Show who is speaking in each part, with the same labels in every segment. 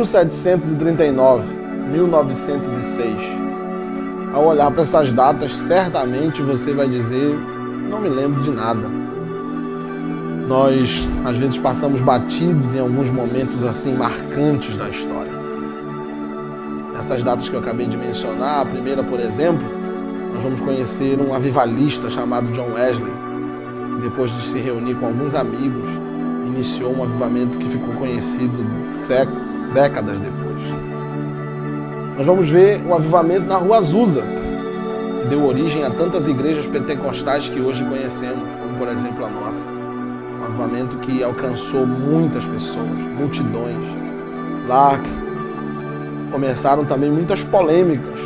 Speaker 1: 1739, 1906. Ao olhar para essas datas, certamente você vai dizer: não me lembro de nada. Nós, às vezes, passamos batidos em alguns momentos assim marcantes da história. Essas datas que eu acabei de mencionar, a primeira, por exemplo, nós vamos conhecer um avivalista chamado John Wesley. Depois de se reunir com alguns amigos, iniciou um avivamento que ficou conhecido décadas depois. Nós vamos ver o avivamento na Rua Azusa, que deu origem a tantas igrejas pentecostais que hoje conhecemos, como por exemplo a nossa. Um avivamento que alcançou muitas pessoas, multidões. Lá começaram também muitas polêmicas,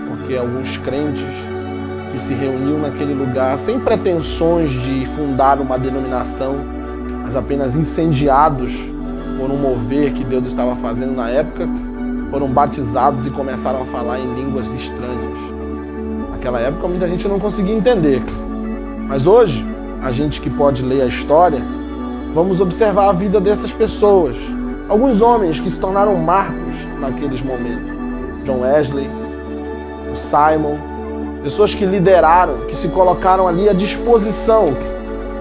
Speaker 1: porque alguns crentes que se reuniam naquele lugar sem pretensões de fundar uma denominação, mas apenas incendiados por um mover que Deus estava fazendo na época, foram batizados e começaram a falar em línguas estranhas. Naquela época muita gente não conseguia entender, mas hoje, a gente que pode ler a história, vamos observar a vida dessas pessoas. Alguns homens que se tornaram marcos naqueles momentos. John Wesley, o Simon, pessoas que lideraram, que se colocaram ali à disposição.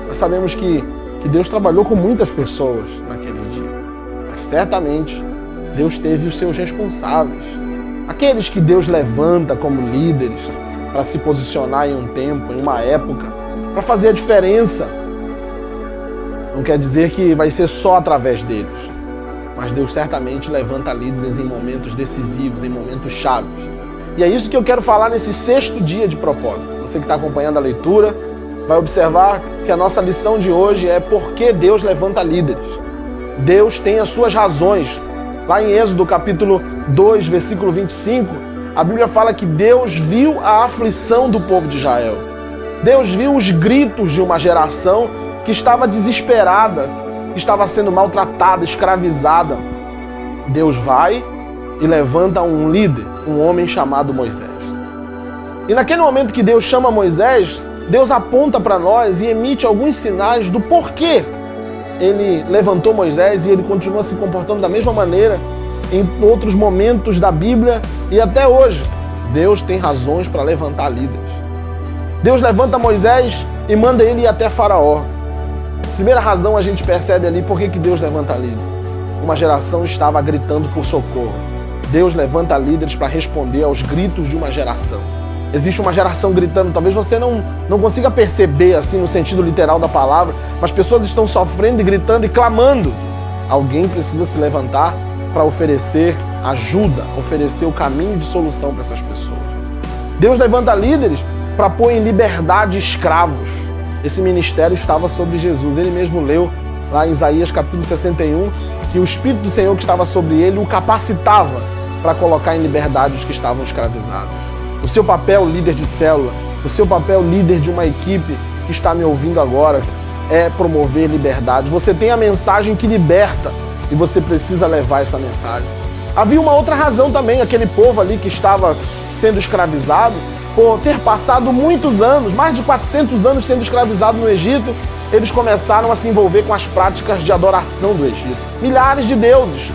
Speaker 1: Nós sabemos que Deus trabalhou com muitas pessoas naquele dia, mas certamente Deus teve os seus responsáveis. Aqueles que Deus levanta como líderes para se posicionar em um tempo, em uma época, para fazer a diferença. Não quer dizer que vai ser só através deles, mas Deus certamente levanta líderes em momentos decisivos, em momentos chaves. E é isso que eu quero falar nesse 6º dia de propósito. Você que está acompanhando a leitura vai observar que a nossa lição de hoje é por que Deus levanta líderes. Deus tem as suas razões. Lá em Êxodo capítulo 2, versículo 25, a Bíblia fala que Deus viu a aflição do povo de Israel. Deus viu os gritos de uma geração que estava desesperada, que estava sendo maltratada, escravizada. Deus vai e levanta um líder, um homem chamado Moisés. E naquele momento que Deus chama Moisés, Deus aponta para nós e emite alguns sinais do porquê ele levantou Moisés e ele continua se comportando da mesma maneira em outros momentos da Bíblia e até hoje. Deus tem razões para levantar líderes. Deus levanta Moisés e manda ele ir até Faraó. Primeira razão a gente percebe ali por que Deus levanta líderes. Uma geração estava gritando por socorro. Deus levanta líderes para responder aos gritos de uma geração. Existe uma geração gritando, talvez você não consiga perceber assim no sentido literal da palavra, mas pessoas estão sofrendo e gritando e clamando. Alguém precisa se levantar para oferecer ajuda, oferecer o caminho de solução para essas pessoas. Deus levanta líderes para pôr em liberdade escravos. Esse ministério estava sobre Jesus. Ele mesmo leu lá em Isaías capítulo 61 que o Espírito do Senhor que estava sobre ele o capacitava para colocar em liberdade os que estavam escravizados. O seu papel, líder de célula, o seu papel, líder de uma equipe que está me ouvindo agora, é promover liberdade. Você tem a mensagem que liberta e você precisa levar essa mensagem. Havia uma outra razão também, aquele povo ali que estava sendo escravizado, por ter passado muitos anos, mais de 400 anos sendo escravizado no Egito, eles começaram a se envolver com as práticas de adoração do Egito. Milhares de deuses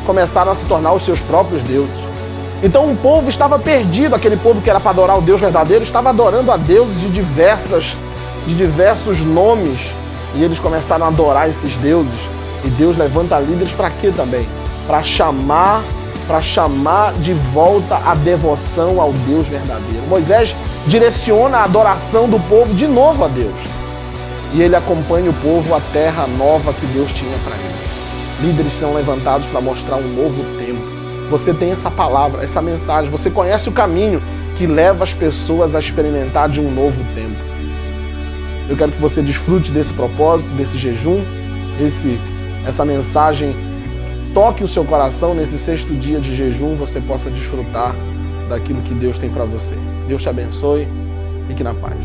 Speaker 1: começaram a se tornar os seus próprios deuses. Então o povo estava perdido, aquele povo que era para adorar o Deus verdadeiro, estava adorando a deuses de diversos nomes, e eles começaram a adorar esses deuses. E Deus levanta líderes para quê também? Para chamar de volta a devoção ao Deus verdadeiro. Moisés direciona a adoração do povo de novo a Deus. E ele acompanha o povo à terra nova que Deus tinha para eles. Líderes são levantados para mostrar um novo tempo. Você tem essa palavra, essa mensagem, você conhece o caminho que leva as pessoas a experimentar de um novo tempo. Eu quero que você desfrute desse propósito, desse jejum, essa mensagem toque o seu coração nesse 6º dia de jejum, você possa desfrutar daquilo que Deus tem para você. Deus te abençoe, fique na paz.